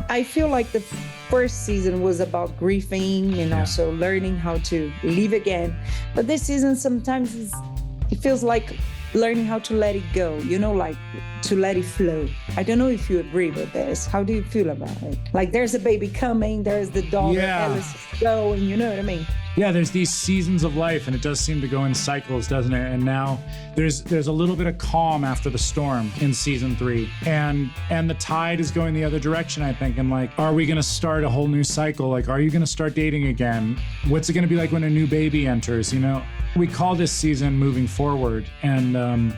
I feel like the first season was about grieving and also learning how to live again. But this season sometimes it feels like learning how to let it go, like to let it flow. I don't know if you agree with this. How do you feel about it? Like there's a baby coming, there's the daughter, Alice is going, you know what I mean? Yeah, there's these seasons of life and it does seem to go in cycles, doesn't it? And now there's a little bit of calm after the storm in season 3. And the tide is going the other direction, I think. And like, are we gonna start a whole new cycle? Like, are you gonna start dating again? What's it gonna be like when a new baby enters, We call this season moving forward. And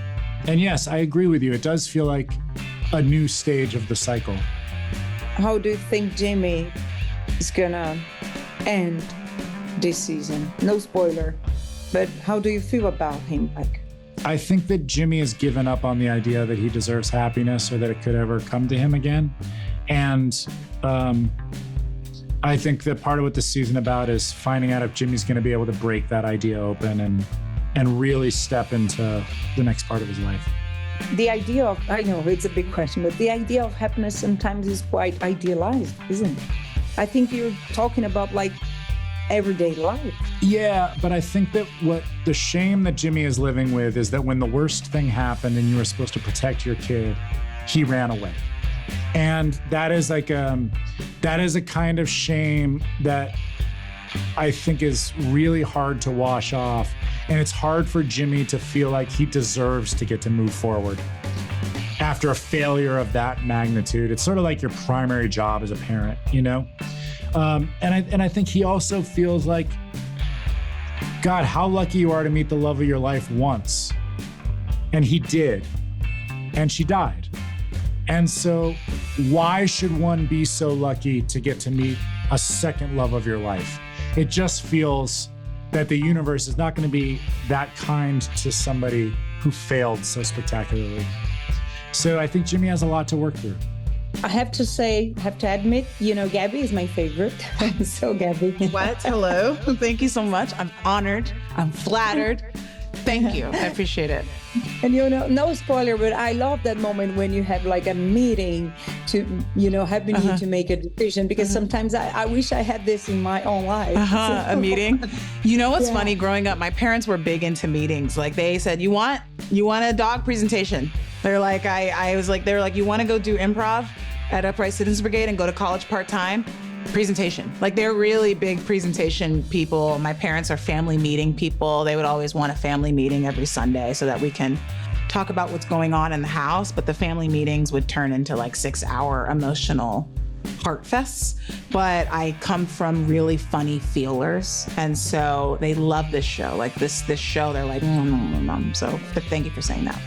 yes, I agree with you. It does feel like a new stage of the cycle. How do you think Jimmy is gonna end this season? No spoiler, but how do you feel about him? I think that Jimmy has given up on the idea that he deserves happiness or that it could ever come to him again. And I think that part of what this season about is finding out if Jimmy's going to be able to break that idea open and really step into the next part of his life. The idea of, I know it's a big question, but the idea of happiness sometimes is quite idealized, isn't it? I think you're talking about like everyday life. Yeah, but I think that what the shame that Jimmy is living with is that when the worst thing happened and you were supposed to protect your kid, he ran away. And that is like that is a kind of shame that I think is really hard to wash off. And it's hard for Jimmy to feel like he deserves to get to move forward after a failure of that magnitude. It's sort of like your primary job as a parent, And I think he also feels like, God, how lucky you are to meet the love of your life once. And he did. And she died. And so why should one be so lucky to get to meet a second love of your life? It just feels that the universe is not going to be that kind to somebody who failed so spectacularly. So I think Jimmy has a lot to work through. I have to admit, Gabby is my favorite. So Gabby. What? Hello. Thank you so much. I'm honored. I'm flattered. Thank you. I appreciate it. And no spoiler, but I love that moment when you have like a meeting to, helping you to make a decision, because sometimes I wish I had this in my own life. A meeting. What's funny? Growing up, my parents were big into meetings. Like they said, you want a dog presentation? They're like, they were like, you want to go do improv at Upright Citizens Brigade and go to college part-time? Presentation. Like they're really big presentation people. My parents are family meeting people. They would always want a family meeting every Sunday so that we can talk about what's going on in the house. But the family meetings would turn into like 6-hour emotional heart fests. But I come from really funny feelers. And so they love this show. Like this show, they're like, So but thank you for saying that.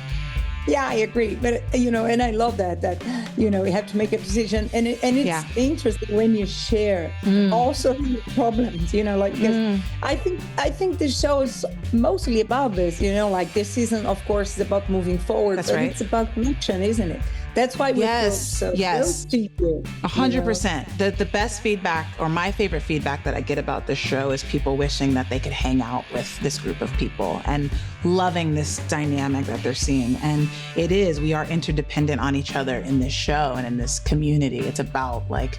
Yeah, I agree. But, and I love that, you have to make a decision. And it's interesting when you share also problems, I think the show is mostly about this, like this season, of course, is about moving forward. That's right. It's about connection, isn't it? That's why we feel so close to you. 100%. The best feedback, or my favorite feedback that I get about this show, is people wishing that they could hang out with this group of people and loving this dynamic that they're seeing. And we are interdependent on each other in this show and in this community. It's about like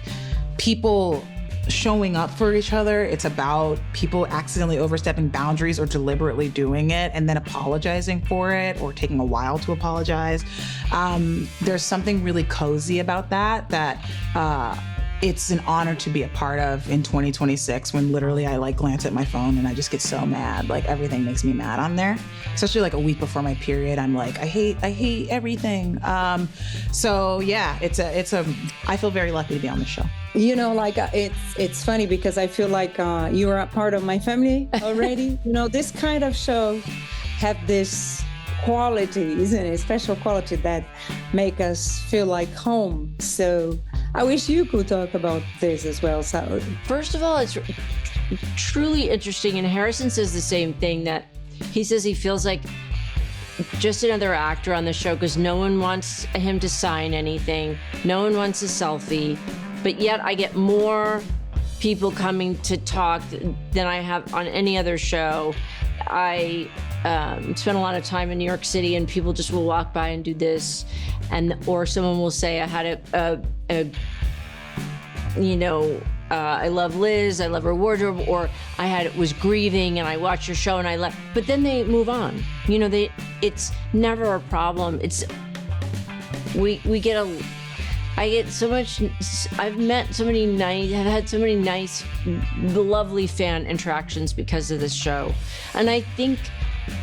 people showing up for each other. It's about people accidentally overstepping boundaries or deliberately doing it and then apologizing for it or taking a while to apologize. There's something really cozy about that it's an honor to be a part of in 2026, when literally I like glance at my phone and I just get so mad. Like everything makes me mad on there, especially like a week before my period. I'm like, I hate everything. So yeah, I feel very lucky to be on the show. It's funny because I feel like you are a part of my family already. This kind of show have this quality, isn't it? Special quality that make us feel like home. So I wish you could talk about this as well. So first of all, it's truly interesting. And Harrison says the same thing, that he says he feels like just another actor on the show because no one wants him to sign anything. No one wants a selfie. But yet I get more people coming to talk than I have on any other show. I spent a lot of time in New York City, and people just will walk by and do this, or someone will say, I had I love Liz, I love her wardrobe, or was grieving and I watched your show and I left. But then they move on. It's never a problem. I get so much. I've met so many nice. I've had so many nice, lovely fan interactions because of this show, and I think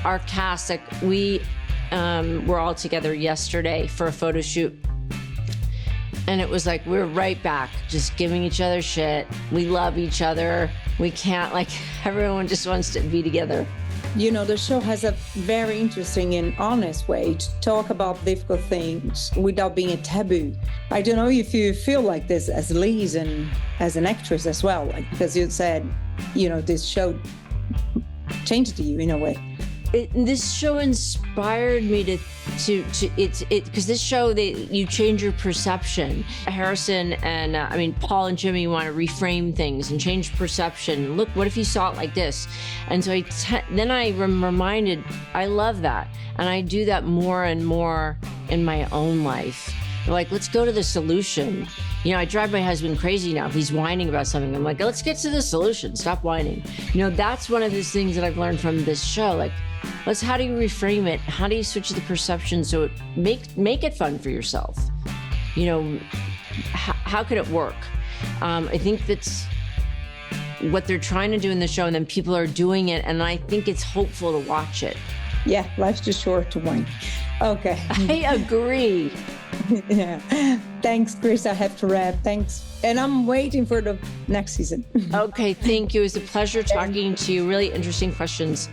our cast, like we were all together yesterday for a photo shoot, and it was like we're right back, just giving each other shit. We love each other. We can't everyone just wants to be together. The show has a very interesting and honest way to talk about difficult things without being a taboo. I don't know if you feel like this as Liz and as an actress as well, because you said, this show changed you in a way. This show inspired me because this show, you change your perception. Harrison and Paul and Jimmy want to reframe things and change perception. Look, what if you saw it like this? And so then I'm reminded, I love that. And I do that more and more in my own life. Like, let's go to the solution. I drive my husband crazy now if he's whining about something. I'm like, let's get to the solution. Stop whining. That's one of those things that I've learned from this show. Like, how do you reframe it? How do you switch the perception so it make it fun for yourself? How could it work? I think that's what they're trying to do in the show, and then people are doing it, and I think it's hopeful to watch it. Yeah, life's too short to whine. Okay. I agree. Yeah. Thanks, Chris. I have to wrap. Thanks. And I'm waiting for the next season. Okay, thank you. It was a pleasure talking to you. Really interesting questions.